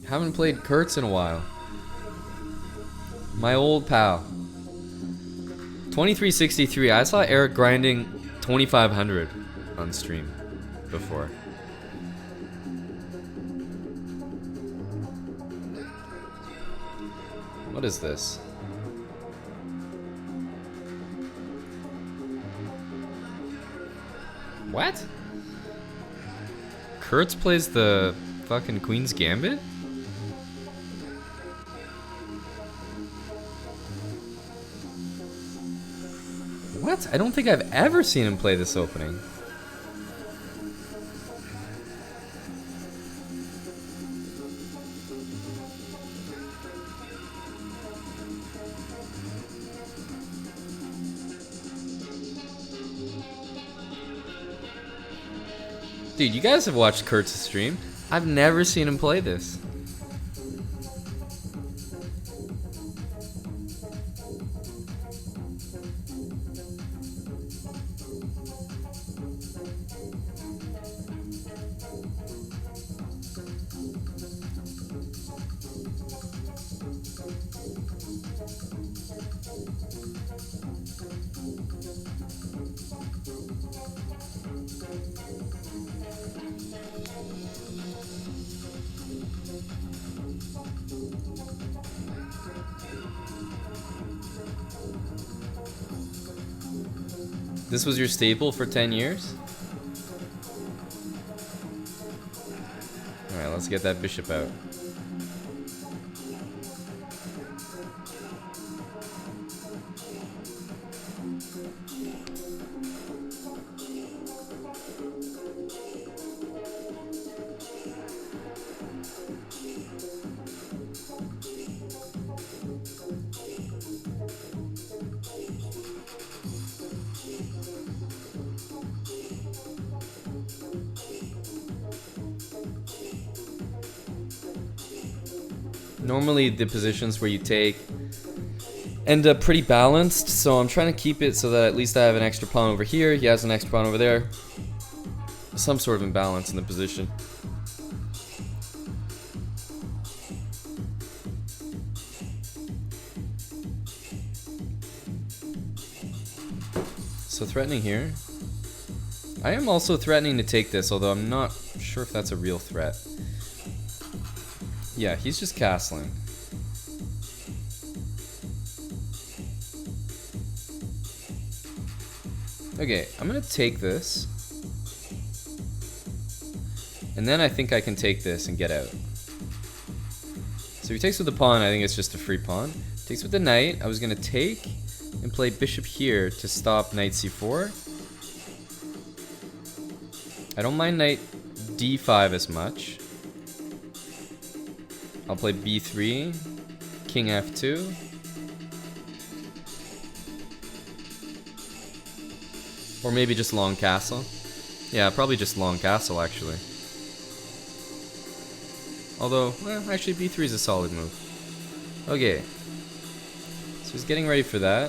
Haven't played Kurtz in a while. My old pal. 2363. I saw Eric grinding 2500 on stream before. What is this? What? Kurtz plays the fucking Queen's Gambit? What? I don't think I've ever seen him play this opening. Dude, you guys have watched Kurtz's stream. I've never seen him play this. This was your staple for 10 years? Alright, let's get that bishop out. Normally the positions where you take end up pretty balanced, so I'm trying to keep it so that at least I have an extra pawn over here, he has an extra pawn over there. Some sort of imbalance in the position. So threatening here. I am also threatening to take this, although I'm not sure if that's a real threat. Yeah, he's just castling. Okay, I'm gonna take this. And then I think I can take this and get out. So if he takes with the pawn, I think it's just a free pawn. Takes with the knight. I was gonna take and play bishop here to stop knight c4. I don't mind knight d5 as much. I'll play b3, king f2. Or maybe just long castle. Yeah, probably just long castle actually. Although, well, actually b3 is a solid move. Okay. So he's getting ready for that.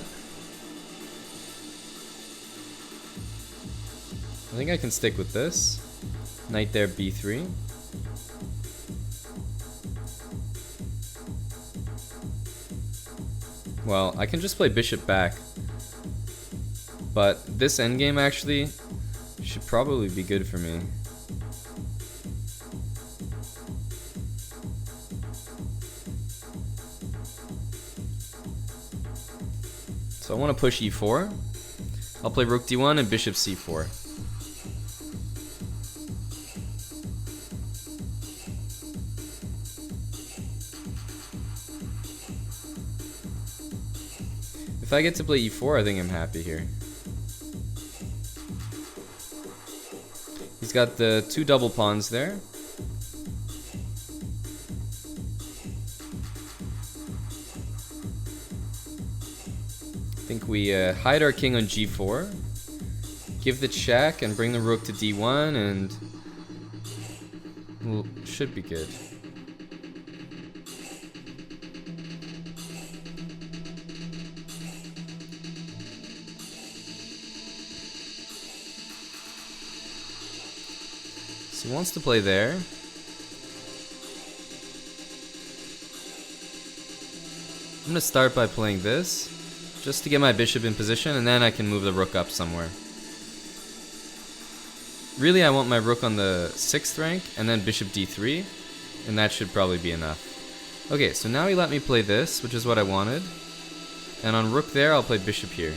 I think I can stick with this. Knight there, b3. Well, I can just play bishop back. But this endgame actually should probably be good for me. So I want to push e4. I'll play rook d1 and bishop c4. If I get to play e4, I think I'm happy here. He's got the two double pawns there. I think we hide our king on g4, give the check and bring the rook to d1, and well, should be good. So he wants to play there. I'm gonna start by playing this, just to get my bishop in position, and then I can move the rook up somewhere. Really, I want my rook on the 6th rank, and then bishop d3, and that should probably be enough. Okay, so now he let me play this, which is what I wanted. And on rook there, I'll play bishop here.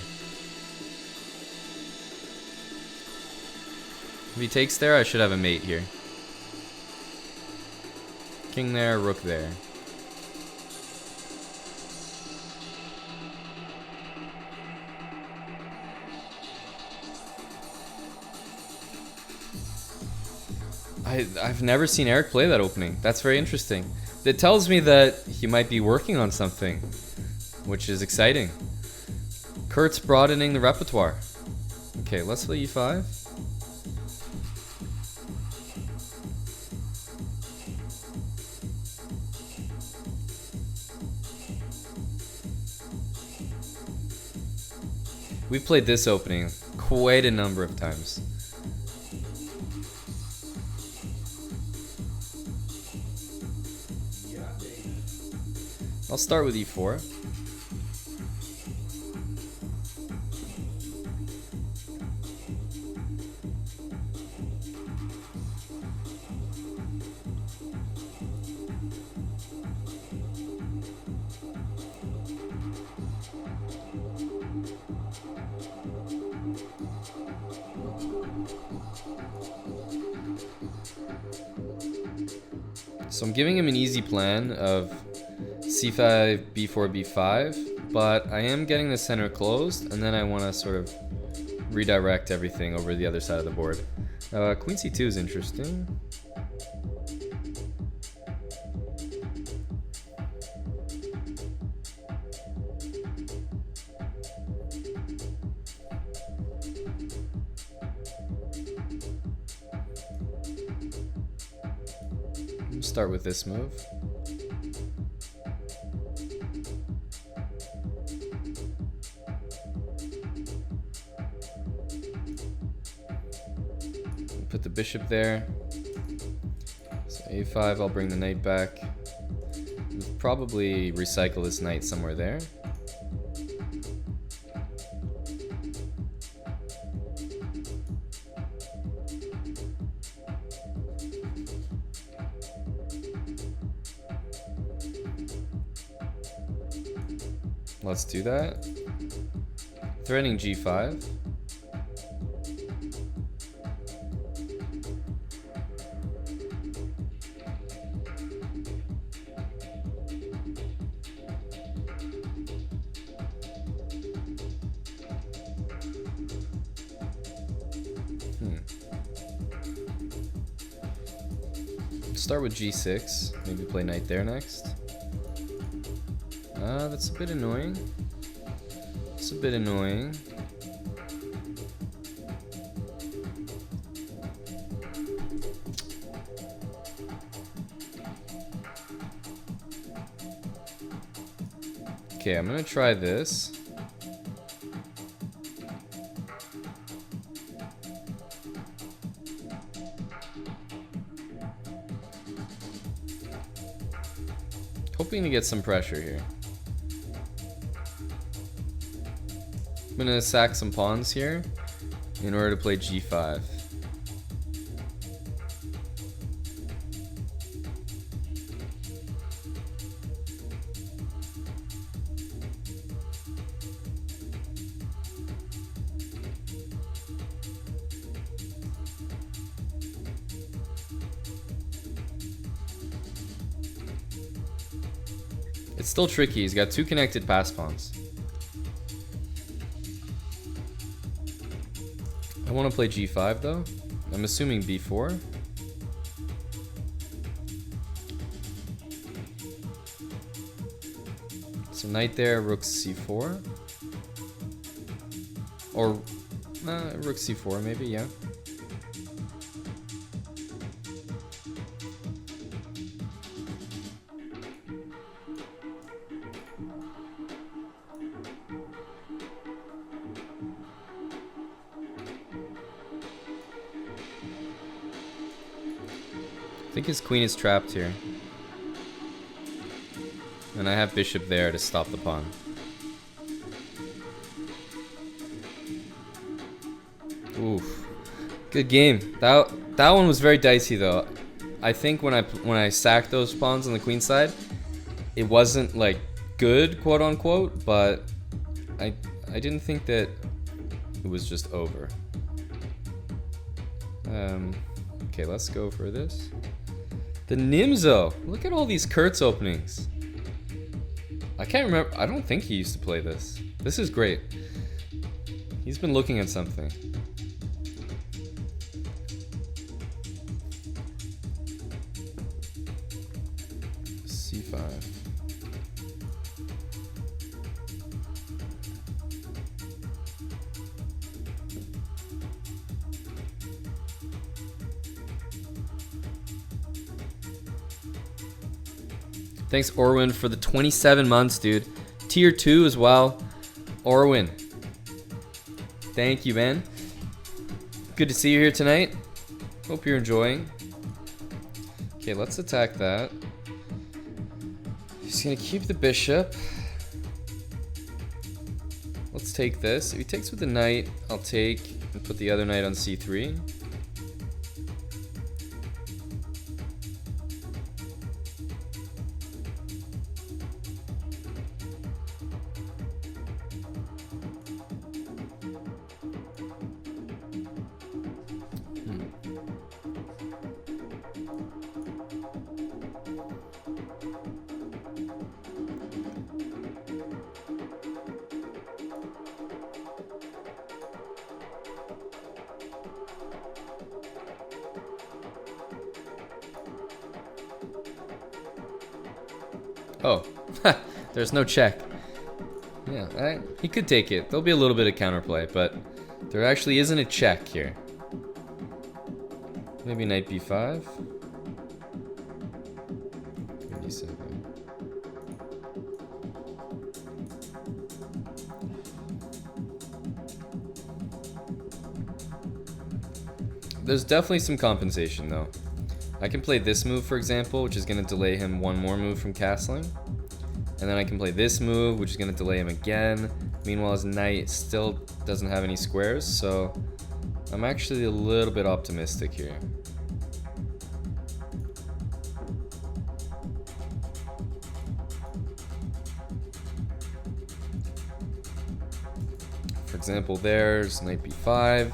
If he takes there, I should have a mate here. King there, rook there. I've never seen Eric play that opening. That's very interesting. It tells me that he might be working on something, which is exciting. Kurt's broadening the repertoire. Okay, let's play e5. We've played this opening quite a number of times. I'll start with e4. So I'm giving him an easy plan of c5, b4, b5, but I am getting the center closed, and then I want to sort of redirect everything over the other side of the board. Queen c2 is interesting. Start with this move. Put the bishop there. So a5, I'll bring the knight back. We'll probably recycle this knight somewhere there. Let's do that. Threatening g5. Start with g6. Maybe play knight there next. That's a bit annoying. It's a bit annoying. Okay, I'm gonna try this. Hoping to get some pressure here. I'm gonna sack some pawns here in order to play g5. It's still tricky. He's got two connected pass pawns. I want to play g5 though. I'm assuming b4. So knight there, rook c4. Or rook c4 maybe, yeah. I think his queen is trapped here. And I have bishop there to stop the pawn. Oof. Good game. That one was very dicey though. I think when I sacked those pawns on the queen side, it wasn't like good, quote unquote, but I didn't think that it was just over. Okay, let's go for this. The Nimzo. Look at all these Kurtz openings. I can't remember. I don't think he used to play this. This is great. He's been looking at something. C5. Thanks, Orwin, for the 27 months, dude. Tier 2 as well. Orwin. Thank you, man. Good to see you here tonight. Hope you're enjoying. Okay, let's attack that. He's gonna keep the bishop. Let's take this. If he takes with the knight, I'll take and put the other knight on c3. Oh, there's no check. Yeah, he could take it. There'll be a little bit of counterplay, but there actually isn't a check here. Maybe knight b5. d7. There's definitely some compensation though. I can play this move, for example, which is going to delay him one more move from castling. And then I can play this move, which is going to delay him again. Meanwhile, his knight still doesn't have any squares, so I'm actually a little bit optimistic here. For example, there's knight b5.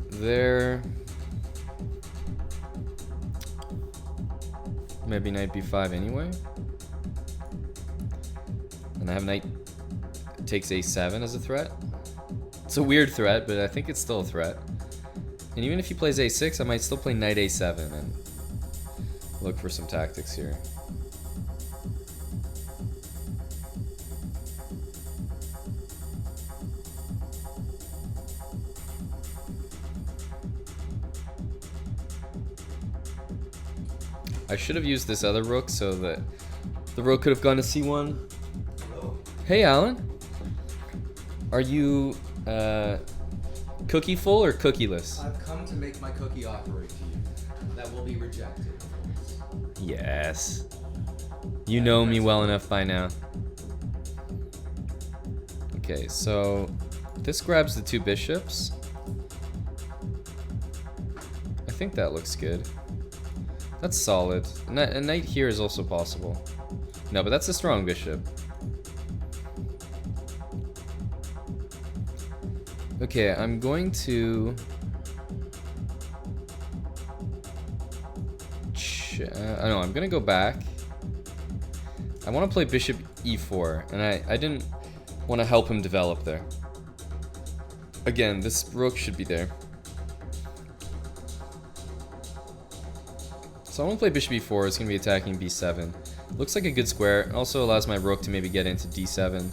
There. Maybe knight b5 anyway. And I have knight takes a7 as a threat. It's a weird threat, but I think it's still a threat. And even if he plays a6, I might still play knight a7 and look for some tactics here. I should have used this other rook so that the rook could have gone to c1. Hello. Hey, Alan. Are you cookie full or cookieless? I've come to make my cookie offering to you. That will be rejected, of course. Yes. You know me well enough by now. Okay, so this grabs the two bishops. I think that looks good. That's solid. A knight here is also possible. No, but that's a strong bishop. Okay, I'm going to... no, I'm gonna go back. I want to play bishop e4, and I didn't want to help him develop there. Again, this rook should be there. So I want to play bishop e4, it's going to be attacking b7. Looks like a good square, it also allows my rook to maybe get into d7.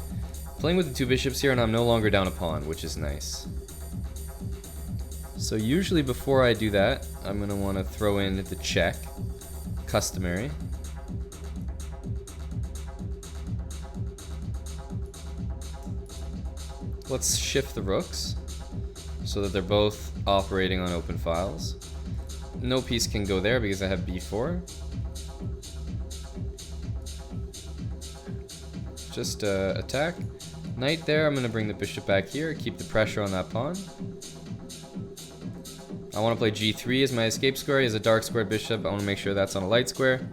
Playing with the two bishops here, and I'm no longer down a pawn, which is nice. So usually before I do that, I'm going to want to throw in the check. Customary. Let's shift the rooks so that they're both operating on open files. no piece can go there because I have b4. Just attack. Knight there, I'm gonna bring the bishop back here, keep the pressure on that pawn. I wanna play g3 as my escape square. He has a dark square bishop, I wanna make sure that's on a light square.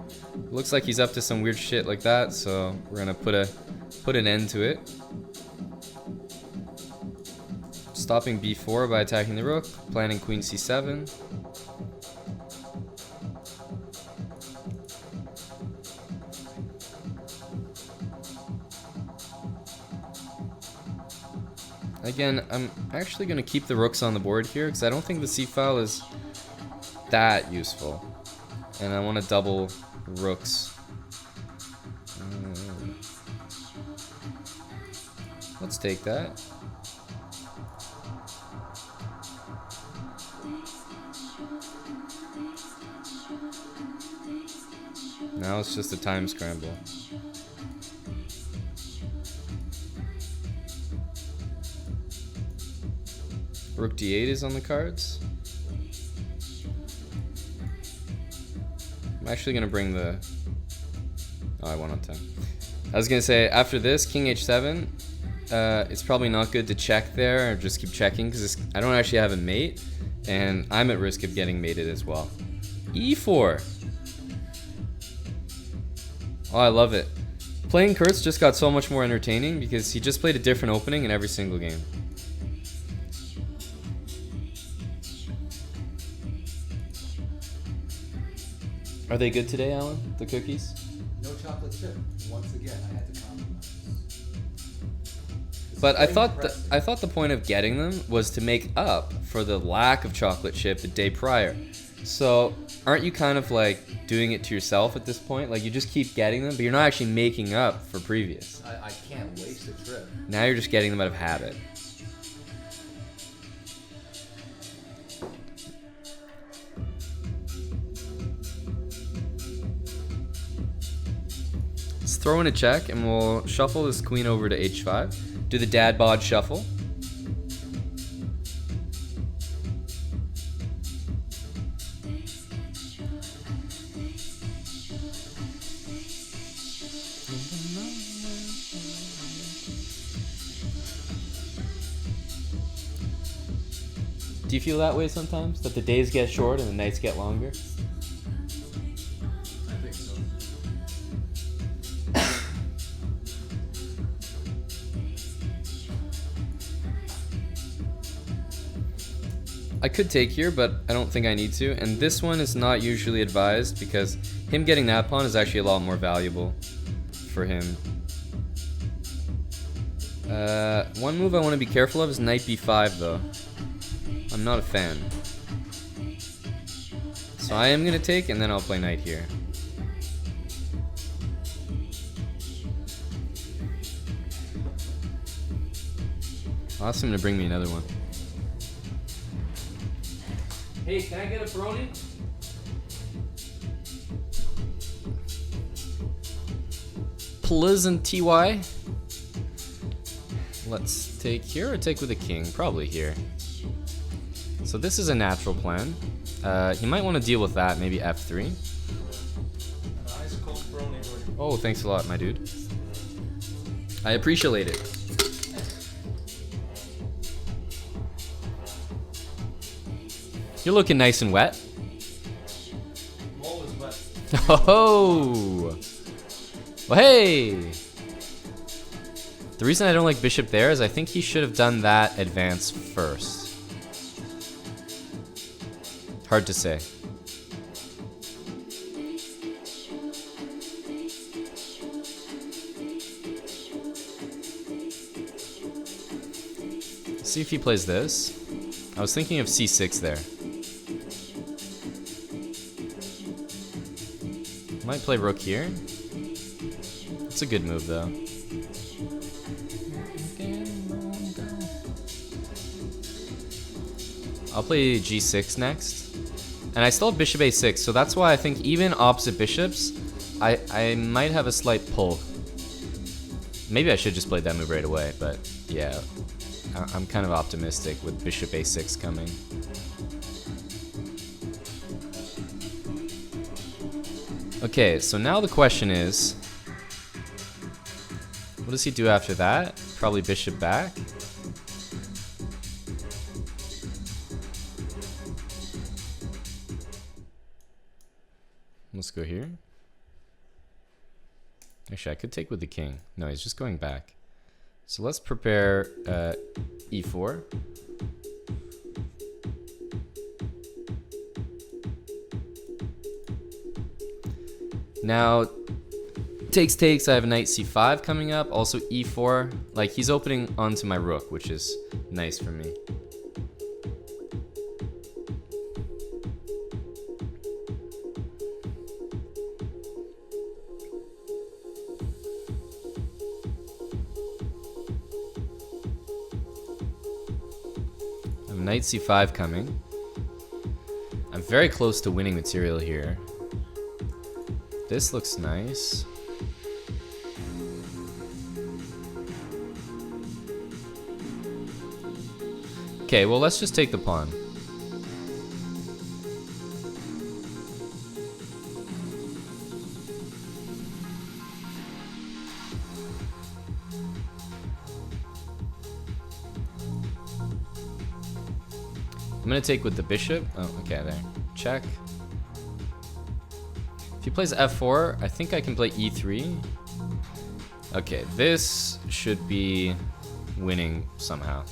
Looks like he's up to some weird shit like that, so we're gonna put an end to it. Stopping b4 by attacking the rook, planning queen c7. Again, I'm actually going to keep the rooks on the board here because I don't think the c-file is that useful. And I want to double rooks. Let's take that. Now it's just a time scramble. Rook d8 is on the cards. I'm actually going to bring the... Oh, I won on time. I was going to say, after this, king h7, it's probably not good to check there or just keep checking because I don't actually have a mate, and I'm at risk of getting mated as well. e4. Oh, I love it. Playing Kurtz just got so much more entertaining because he just played a different opening in every single game. Are they good today, Alan? The cookies? No chocolate chip. Once again, I had to compromise. But I thought the point of getting them was to make up for the lack of chocolate chip the day prior. So aren't you kind of like doing it to yourself at this point? Like you just keep getting them, but you're not actually making up for previous. I can't waste a trip. Now you're just getting them out of habit. Let's throw in a check and we'll shuffle this queen over to h5. Do the dad bod shuffle. Do you feel that way sometimes? That the days get short and the nights get longer? I think so. I could take here, but I don't think I need to. And this one is not usually advised because him getting that pawn is actually a lot more valuable for him. One move I want to be careful of is knight b5 though. I'm not a fan. So I am going to take and then I'll play knight here. I'll ask him to bring me another one. Hey, can I get a Peroni? Pleasant TY. Let's take here or take with a king? Probably here. So this is a natural plan. He might want to deal with that, maybe f3. Nice cold Peroni for you. Oh, thanks a lot, my dude. I appreciate it. You're looking nice and wet. I'm always wet. Oh! Well, hey! The reason I don't like bishop there is I think he should have done that advance first. Hard to say. Let's see if he plays this. I was thinking of c6 there. Might play rook here. It's a good move though. I'll play g6 next. And I still have bishop a6, so that's why I think even opposite bishops, I might have a slight pull. Maybe I should just play that move right away, but yeah. I'm kind of optimistic with bishop a6 coming. Okay, so now the question is, what does he do after that? Probably bishop back. Let's go here. Actually, I could take with the king. No, he's just going back. So let's prepare e4. Now, takes, I have knight c5 coming up, also e4. Like, he's opening onto my rook, which is nice for me. I have knight c5 coming. I'm very close to winning material here. This looks nice. Okay, well, let's just take the pawn. I'm gonna take with the bishop. Oh, okay, there. Check. If he plays f4, I think I can play e3. Okay, this should be winning somehow.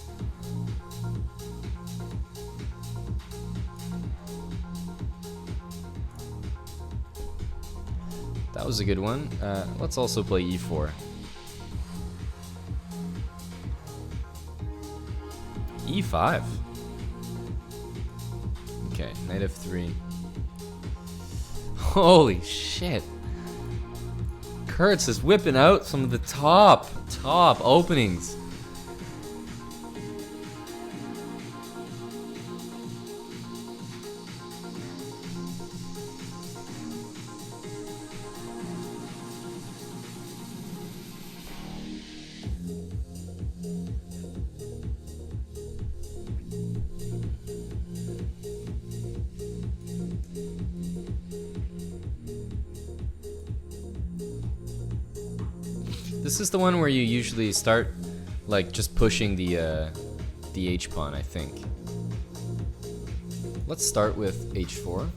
That was a good one. Let's also play e4. e5. Okay, knight f3. Holy shit. Kurtz is whipping out some of the top openings. This is the one where you usually start like just pushing the H pawn, I think. Let's start with H4.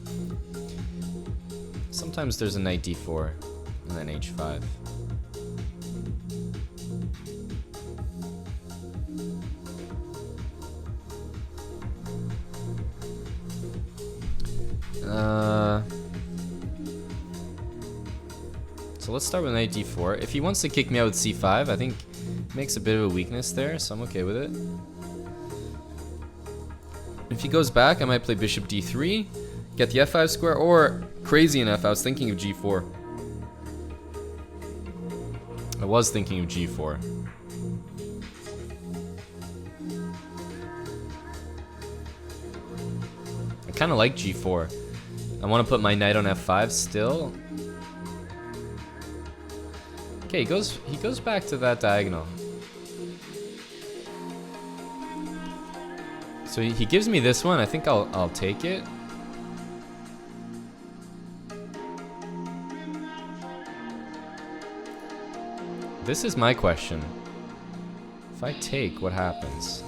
Sometimes there's a knight D4 and then H5. So let's start with knight d4. If he wants to kick me out with c5, I think it makes a bit of a weakness there, so I'm okay with it. If he goes back, I might play bishop d3, get the f5 square, or crazy enough, I was thinking of g4. I was thinking of g4. I kind of like g4. I want to put my knight on f5 still. Okay, he goes back to that diagonal. So he gives me this one. I think I'll take it. This is my question. If I take, what happens?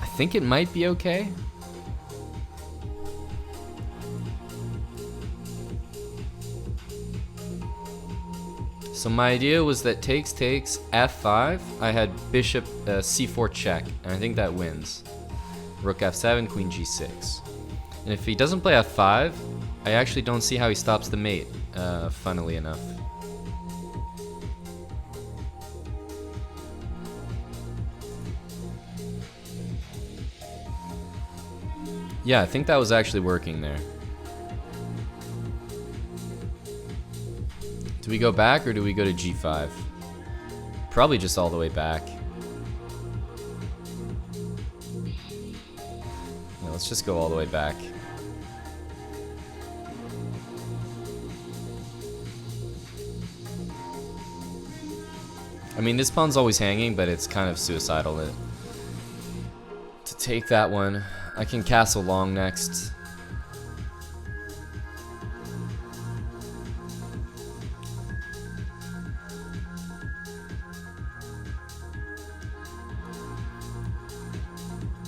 I think it might be okay. So my idea was that takes, f5. I had bishop c4 check, and I think that wins. Rook f7, queen g6. And if he doesn't play f5, I actually don't see how he stops the mate, funnily enough. Yeah, I think that was actually working there. Do we go back or do we go to g5? Probably just all the way back. Yeah, let's just go all the way back. I mean, this pawn's always hanging, but it's kind of suicidal to take that one. I can castle long next.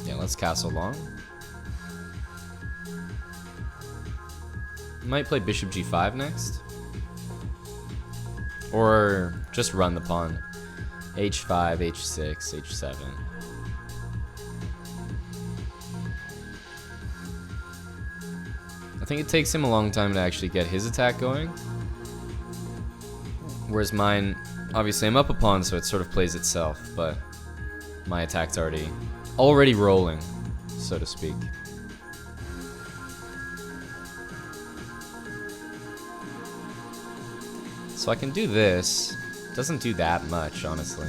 Yeah, let's castle long. Might play bishop g5 next. Or just run the pawn. h5, h6, h7. I think it takes him a long time to actually get his attack going. Whereas mine, obviously I'm up a pawn, so it sort of plays itself, but my attack's already rolling, so to speak. So I can do this. Doesn't do that much, honestly.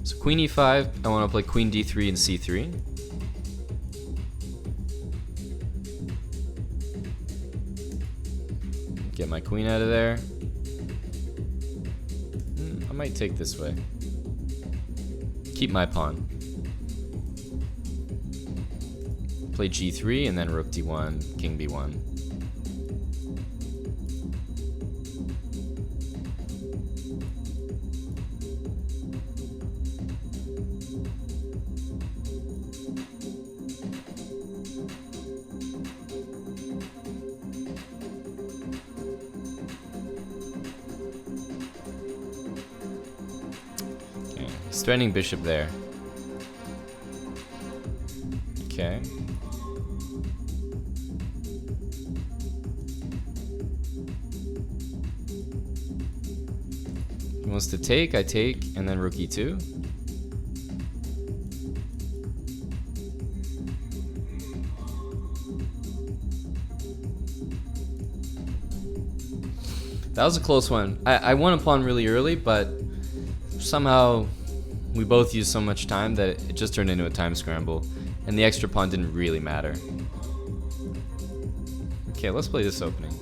So queen e5, I want to play queen d3 and c3. Get my queen out of there. I might take this way. Keep my pawn. Play g3 and then rook d1, king b1. He's threatening bishop there. Okay. He wants to take, I take, and then rook e2. That was a close one. I won a pawn really early, but somehow we both used so much time that it just turned into a time scramble, and the extra pawn didn't really matter. Okay, let's play this opening.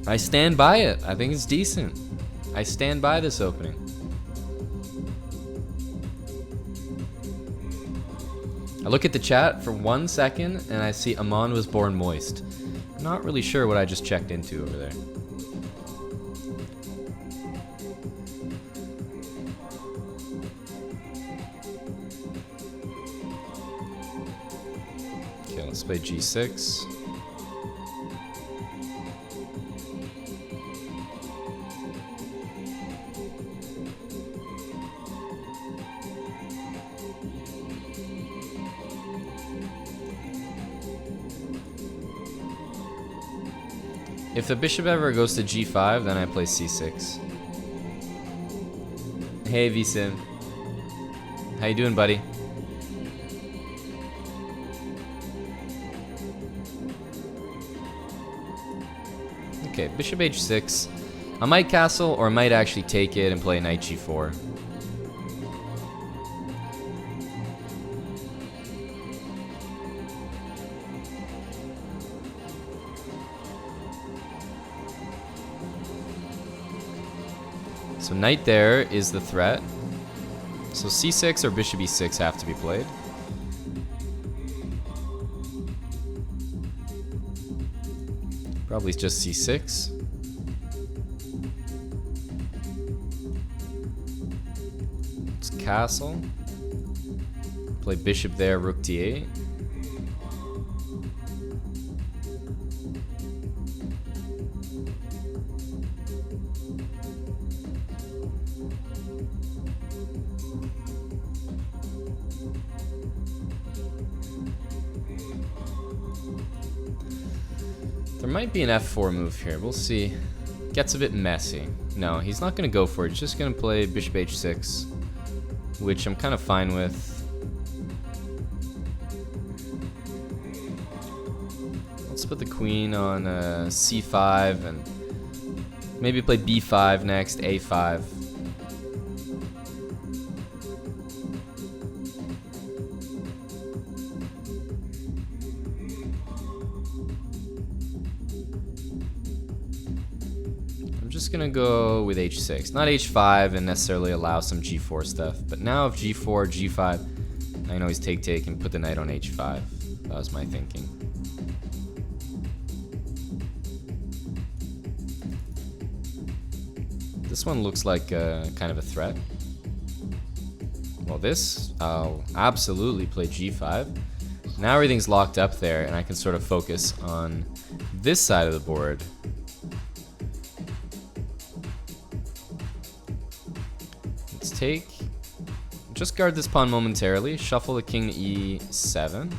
I stand by it. I think it's decent. I stand by this opening. I look at the chat for 1 second and I see Aman was born moist. I'm not really sure what I just checked into over there. Okay, let's play g6. If the bishop ever goes to g5, then I play c6. Hey vsim, how you doing, buddy? Okay, bishop h6. I might castle, or I might actually take it and play knight g4. So knight there is the threat. So c6 or bishop e6 have to be played. Probably just c6. Let's castle. Play bishop there, rook d8. There might be an f4 move here. We'll see. Gets a bit messy. No, he's not going to go for it. He's just going to play bishop h6, which I'm kind of fine with. put the queen on c5 and maybe play b5 next, a5. I'm just gonna go with h6, not h5 and necessarily allow some g4 stuff, but now if g4, g5, I can always take and put the knight on h5. That was my thinking. This one looks like kind of a threat. Well, this, I'll absolutely play g5. Now everything's locked up there, and I can sort of focus on this side of the board. Let's take. Just guard this pawn momentarily. Shuffle the king to e7.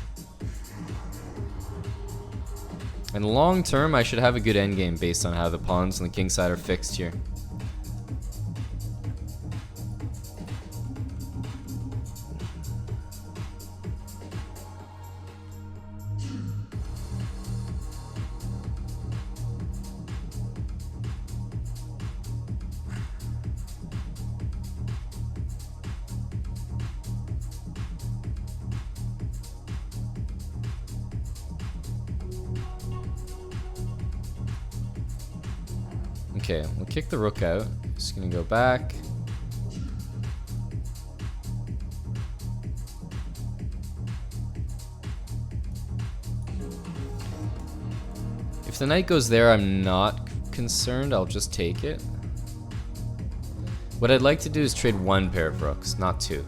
And long term, I should have a good endgame based on how the pawns on the king side are fixed here. Okay, we'll kick the rook out. Just gonna go back. If the knight goes there, I'm not concerned. I'll just take it. What I'd like to do is trade one pair of rooks, not two.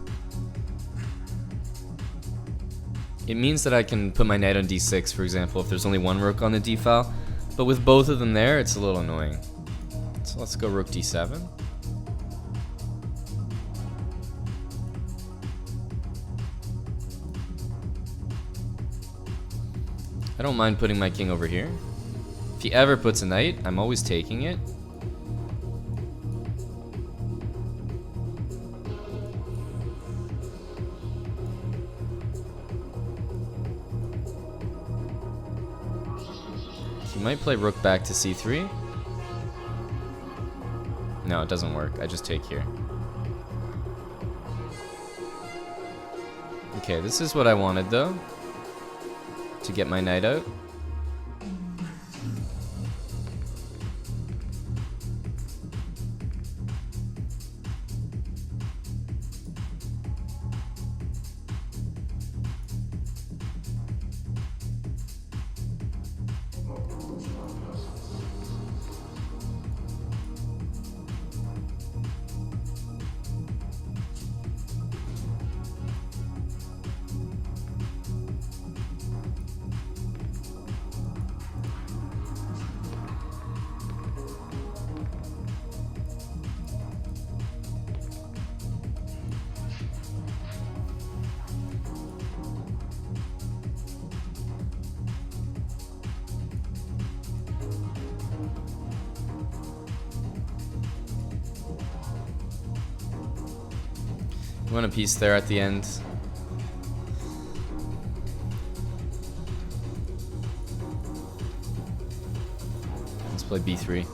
It means that I can put my knight on d6, for example, if there's only one rook on the d file. But with both of them there, it's a little annoying. So let's go rook d7. I don't mind putting my king over here. If he ever puts a knight, I'm always taking it. He might play rook back to c3. No, it doesn't work. I just take here. Okay, this is what I wanted though, to get my knight out. Won a piece there at the end. Let's play b3.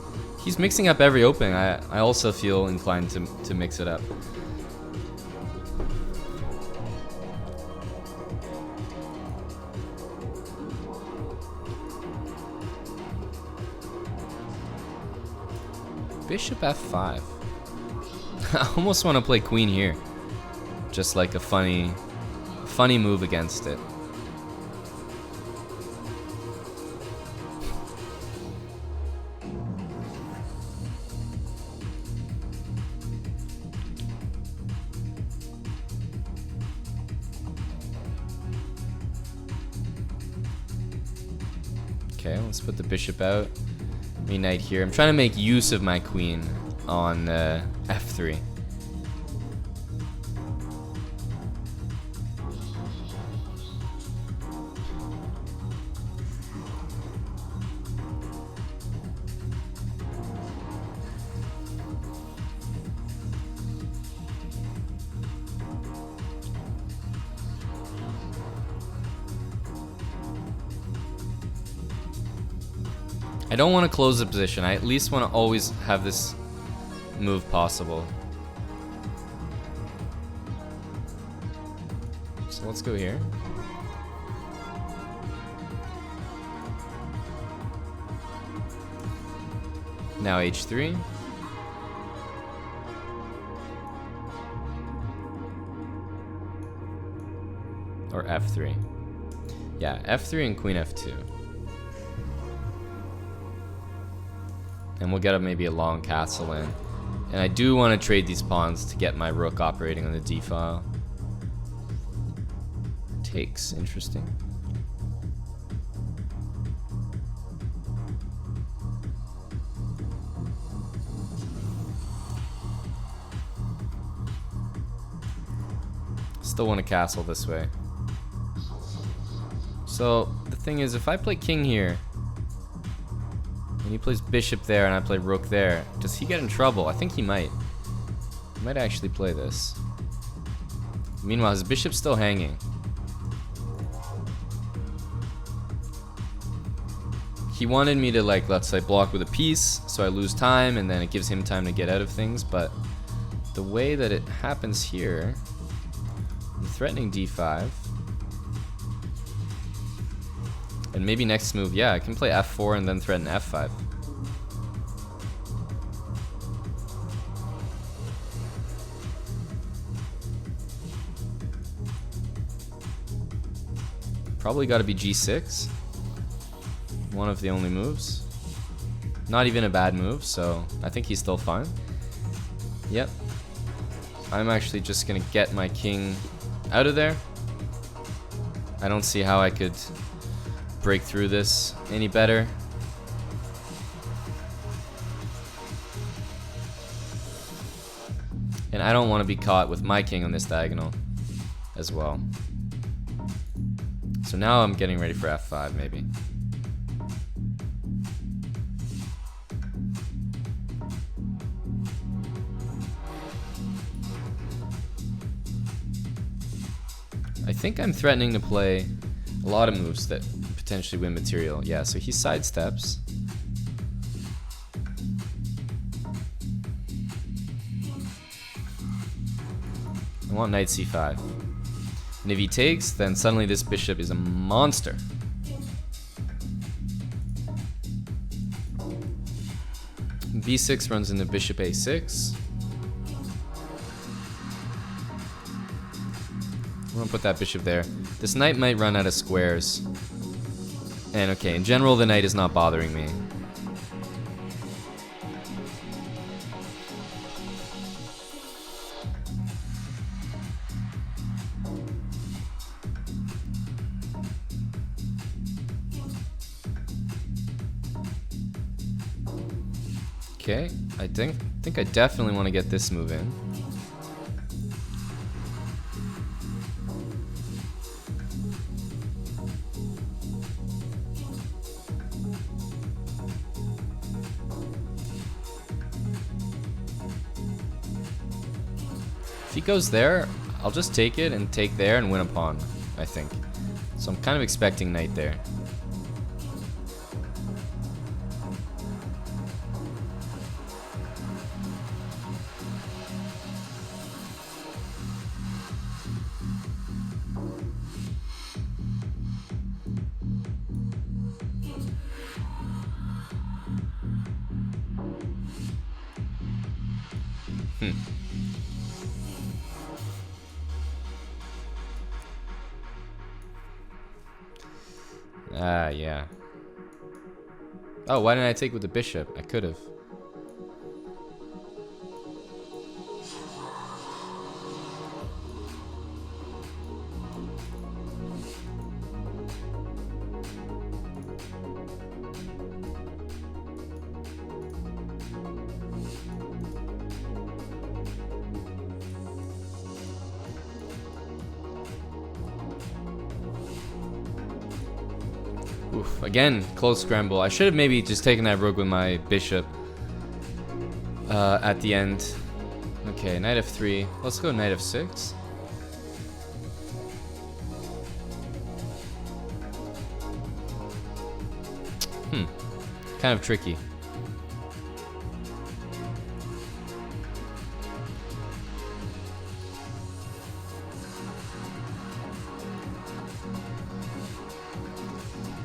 He's mixing up every opening. I also feel inclined to mix it up. Bishop f5. I almost want to play queen here. Just like a funny move against it. Okay, let's put the bishop out. Knight here. I'm trying to make use of my queen on f3. I don't want to close the position. I at least want to always have this move possible. So let's go here. Now h3. Or f3. Yeah, f3 and queen f2. And we'll get maybe a long castle in. And I do want to trade these pawns to get my rook operating on the d file. Takes, interesting. Still want to castle this way. So the thing is, if I play king here, and he plays bishop there, and I play rook there, does he get in trouble? I think he might. He might actually play this. Meanwhile, his bishop's still hanging. He wanted me to, like, let's say, block with a piece, so I lose time, and then it gives him time to get out of things, but the way that it happens here, I'm threatening d5. And maybe next move, yeah, I can play f4 and then threaten f5. Probably got to be g6. One of the only moves. Not even a bad move, so I think he's still fine. Yep. I'm actually just gonna get my king out of there. I don't see how I could break through this any better. And I don't want to be caught with my king on this diagonal as well. So now I'm getting ready for f5 maybe. I think I'm threatening to play a lot of moves that potentially win material. Yeah, so he sidesteps. I want knight c5. And if he takes, then suddenly this bishop is a monster. b6 runs into bishop a6. I'm gonna put that bishop there. This knight might run out of squares. And okay, in general, the knight is not bothering me. Okay, I think I definitely want to get this move in. If he goes there, I'll just take it and take there and win a pawn, I think. So I'm kind of expecting knight there. Yeah. Oh, why didn't I take with the bishop? I could have. Oof, again, close scramble. I should have maybe just taken that rook with my bishop at the end. Okay, knight f3. Let's go knight f6. Kind of tricky.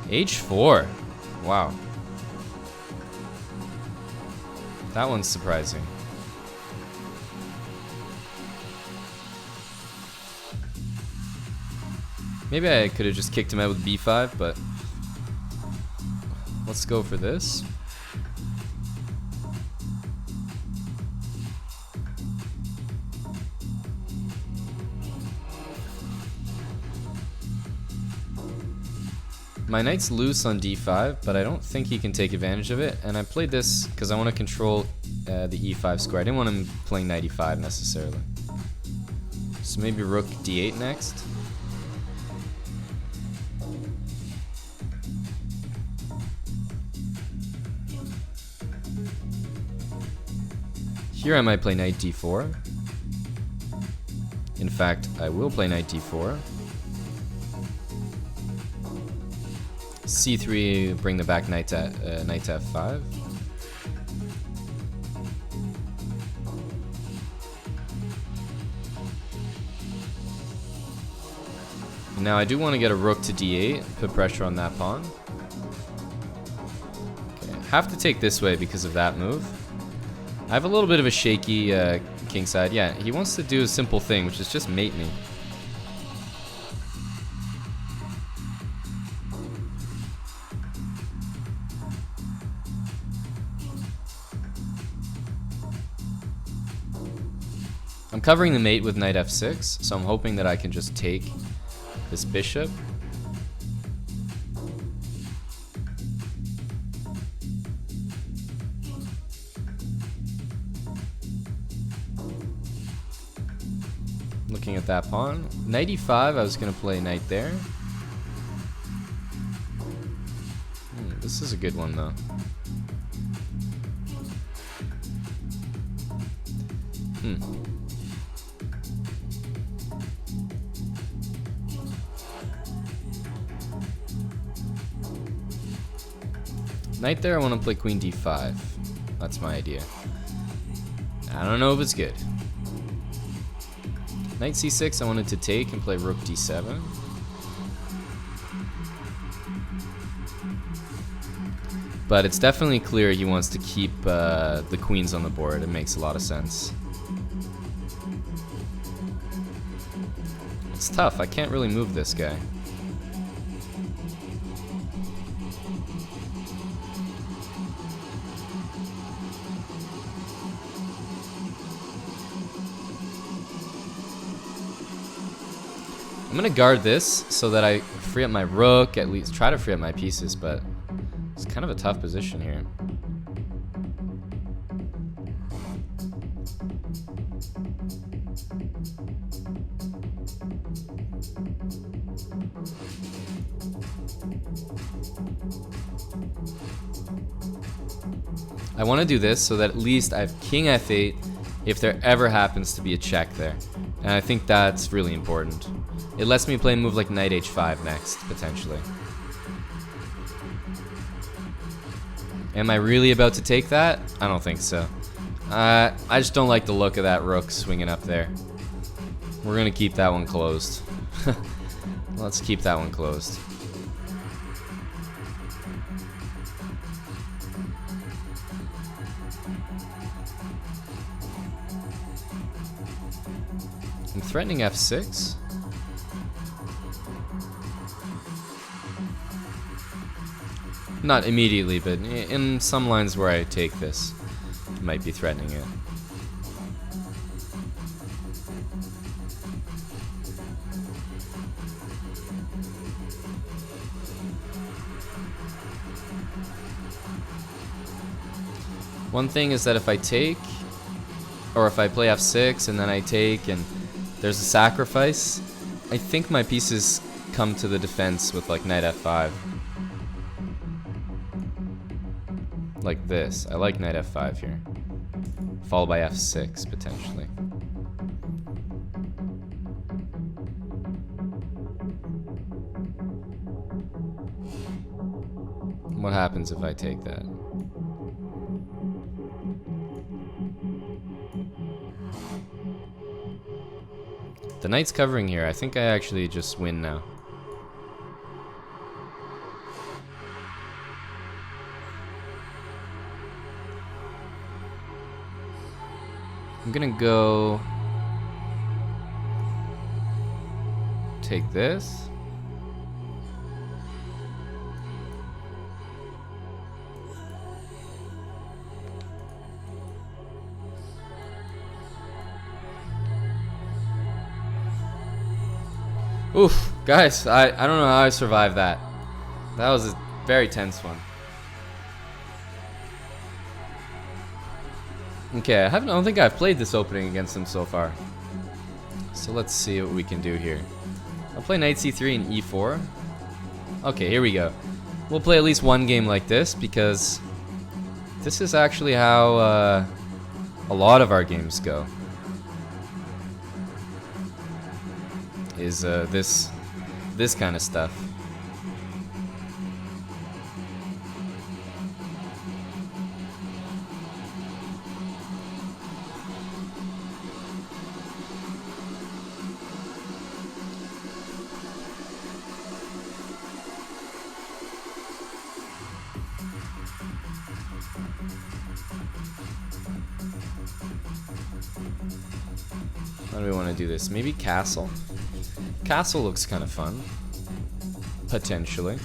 H4. Wow. That one's surprising. Maybe I could have just kicked him out with B5, but let's go for this. My knight's loose on d5, but I don't think he can take advantage of it, and I played this because I want to control the e5 square. I didn't want him playing knight e5 necessarily. So maybe rook d8 next. Here I might play knight d4. In fact, I will play knight d4. C3, bring the back knight to f5. Now I do want to get a rook to d8, put pressure on that pawn. Okay, have to take this way because of that move. I have a little bit of a shaky kingside. Yeah, he wants to do a simple thing, which is just mate me. I'm covering the mate with knight f6, so I'm hoping that I can just take this bishop. Looking at that pawn. Knight e5, I was going to play knight there. This is a good one though. Knight there, I want to play queen d5. That's my idea. I don't know if it's good. Knight c6, I wanted to take and play rook d7. But it's definitely clear he wants to keep the queens on the board. It makes a lot of sense. It's tough. I can't really move this guy. I'm gonna guard this so that I free up my rook, at least try to free up my pieces, but it's kind of a tough position here. I want to do this so that at least I have king f8 if there ever happens to be a check there. And I think that's really important. It lets me play a move like knight h5 next, potentially. Am I really about to take that? I don't think so. I just don't like the look of that rook swinging up there. We're gonna keep that one closed. Let's keep that one closed. I'm threatening f6. Not immediately, but in some lines where I take this, I might be threatening it. One thing is that if I take, or if I play f6 and then I take and there's a sacrifice, I think my pieces come to the defense with like knight f5. Like this. I like knight f5 here. Followed by f6 potentially. What happens if I take that? The knight's covering here. I think I actually just win now. I'm gonna go take this. Oof, guys, I don't know how I survived that. That was a very tense one. Okay, I don't think I've played this opening against him so far. So let's see what we can do here. I'll play knight c3 and e4. Okay, here we go. We'll play at least one game like this because this is actually how a lot of our games go. Is this kind of stuff. How do we want to do this? Maybe castle? Castle looks kind of fun. Potentially.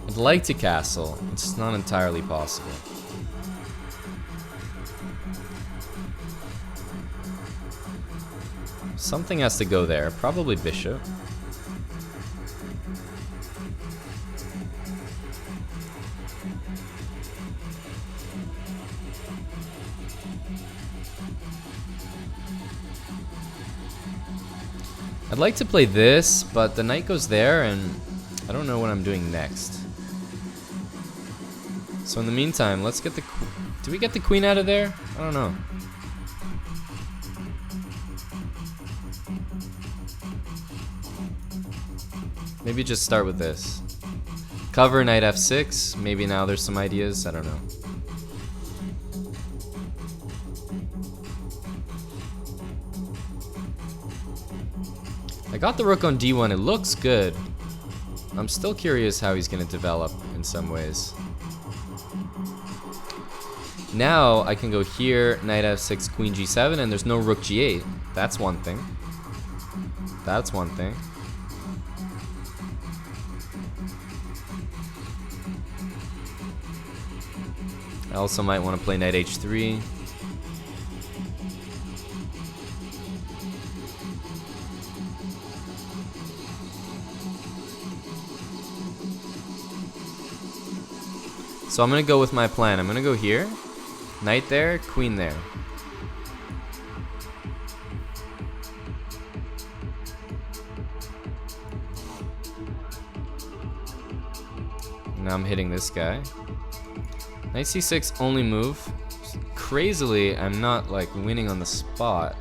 I'd like to castle. It's not entirely possible. Something has to go there. Probably bishop. I'd like to play this, but the knight goes there, and I don't know what I'm doing next. So in the meantime, let's get the... Do we get the queen out of there? I don't know. Maybe just start with this. Cover knight f6. Maybe now there's some ideas. I don't know. I got the rook on d1. It looks good. I'm still curious how he's going to develop in some ways. Now I can go here, knight f6, queen g7, and there's no rook g8. That's one thing. That's one thing. I also might want to play knight h3. So I'm going to go with my plan. I'm going to go here. Knight there, queen there. Now I'm hitting this guy. Knight c6 only move. Crazily, I'm not like winning on the spot.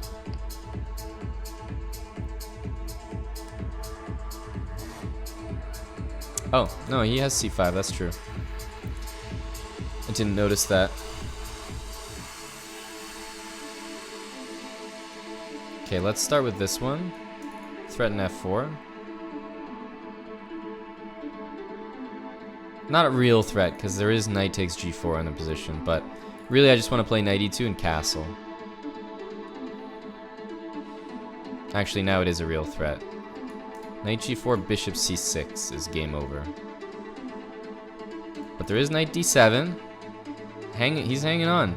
Oh, no, he has c5, that's true. I didn't notice that. Okay, let's start with this one. Threaten f4. Not a real threat, because there is knight takes g4 in the position, but really I just want to play knight e2 and castle. Actually, now it is a real threat. Knight g4, bishop c6 is game over. But there is knight d7. He's hanging on,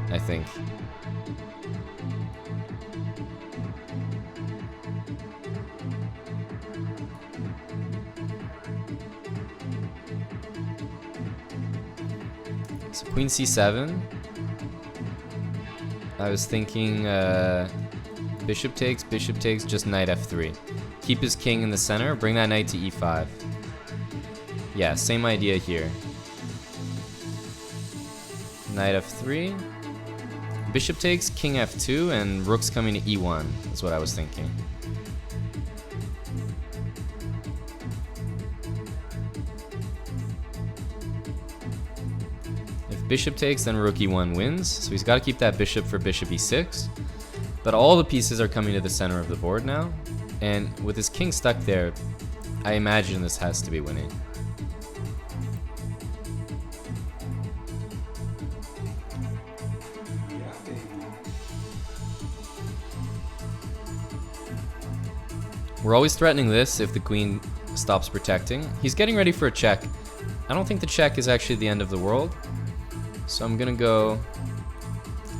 I think. So queen c7. I was thinking bishop takes, just knight f3. Keep his king in the center, bring that knight to e5. Yeah, same idea here. Knight f3. Bishop takes, king f2, and rook's coming to e1, is what I was thinking. bishop takes, then rook e1 wins. So he's got to keep that bishop for bishop e6. But all the pieces are coming to the center of the board now. And with his king stuck there, I imagine this has to be winning. We're always threatening this if the queen stops protecting. He's getting ready for a check. I don't think the check is actually the end of the world. So I'm gonna go...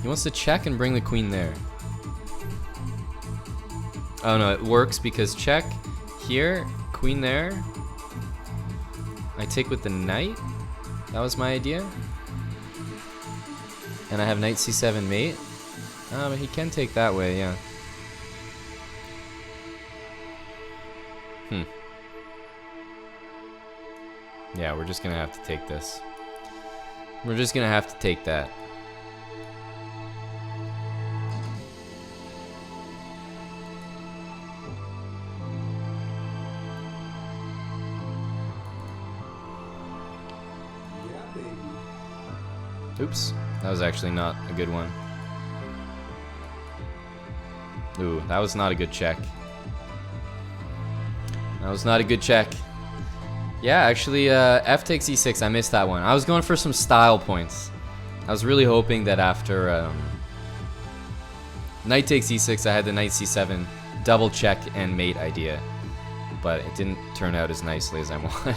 He wants to check and bring the queen there. Oh no, it works because check here, queen there. I take with the knight. That was my idea. And I have knight c7 mate. But he can take that way, yeah. Yeah, we're just gonna have to take this. We're just gonna have to take that. Oops, that was actually not a good one. Ooh, that was not a good check. That was not a good check. Yeah, actually, f takes e6. I missed that one. I was going for some style points. I was really hoping that after knight takes e6, I had the knight c7 double check and mate idea. But it didn't turn out as nicely as I wanted.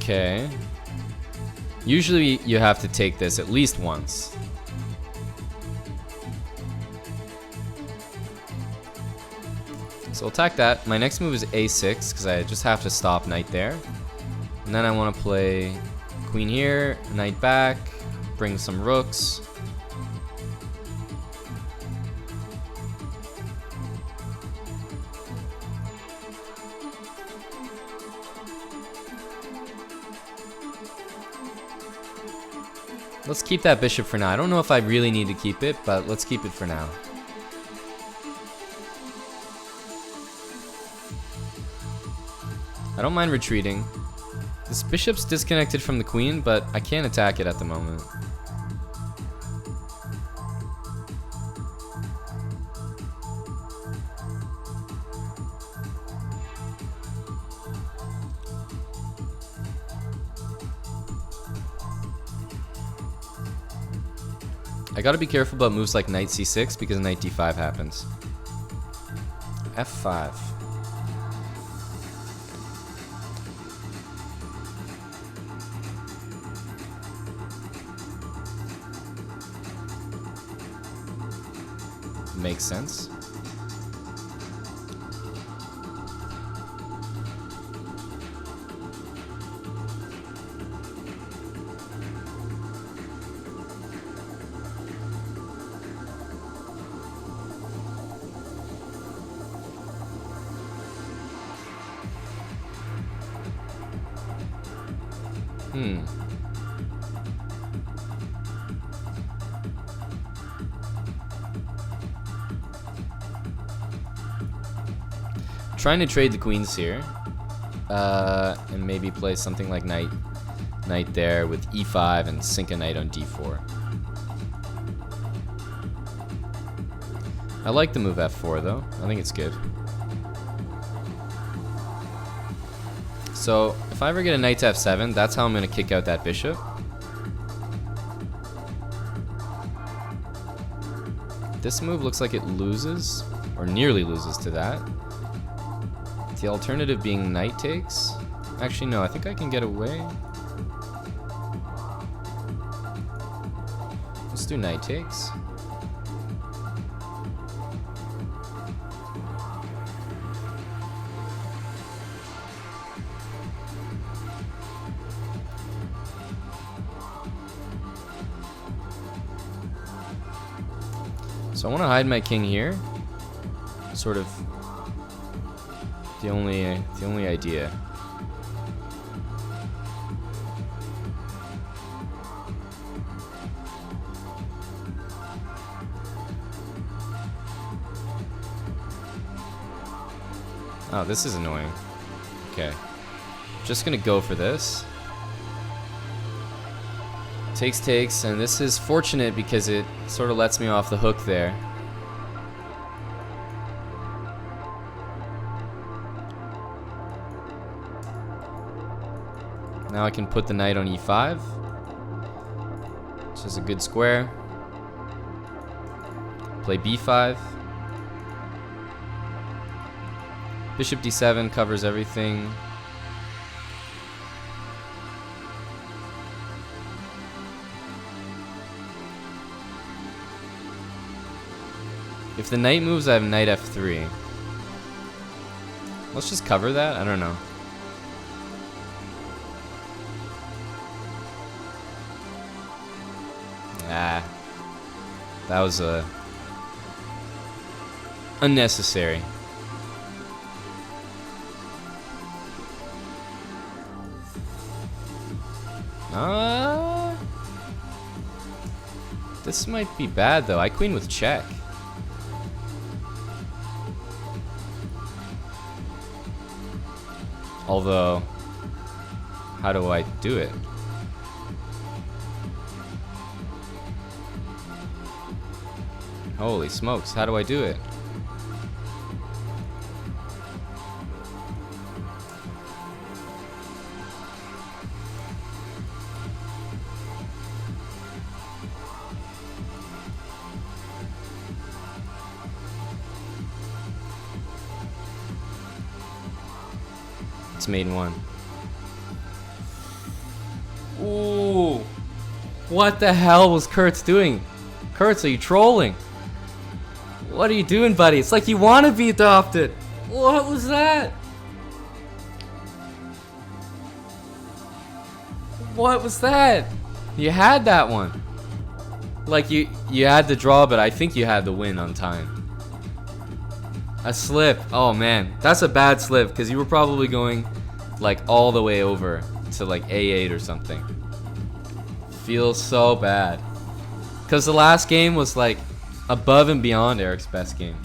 Okay. Usually you have to take this at least once. So I'll attack that. My next move is a6 because I just have to stop knight there. And then I want to play queen here, knight back, bring some rooks. Let's keep that bishop for now. I don't know if I really need to keep it, but let's keep it for now. I don't mind retreating. This bishop's disconnected from the queen, but I can't attack it at the moment. I gotta be careful about moves like knight c6 because knight d5 happens. f5. Makes sense. Trying to trade the queens here, and maybe play something like knight there with e5 and sink a knight on d4. I like the move f4 though. I think it's good. So if I ever get a knight to f7, that's how I'm going to kick out that bishop. This move looks like it loses, or nearly loses to that. The alternative being knight takes. Actually, no, I think I can get away. Let's do knight takes. So I want to hide my king here. Sort of the only idea. Oh, this is annoying. Okay. Just gonna go for this. Takes, and this is fortunate because it sort of lets me off the hook there. Now I can put the knight on e5, which is a good square. Play b5. Bishop d7 covers everything. If the knight moves, I have knight f3. Let's just cover that? I don't know. Ah. That was unnecessary. This might be bad though. I queen with check. Although, how do I do it? Holy smokes, how do I do it? It's made one. Ooh. What the hell was Kurtz doing? Kurtz, are you trolling? What are you doing, buddy? It's like you want to be adopted. What was that? What was that? You had that one. Like you had the draw, but I think you had the win on time. A slip. Oh man, that's a bad slip because you were probably going like all the way over to like A8 or something. Feels so bad. Because the last game was like above and beyond Eric's best game.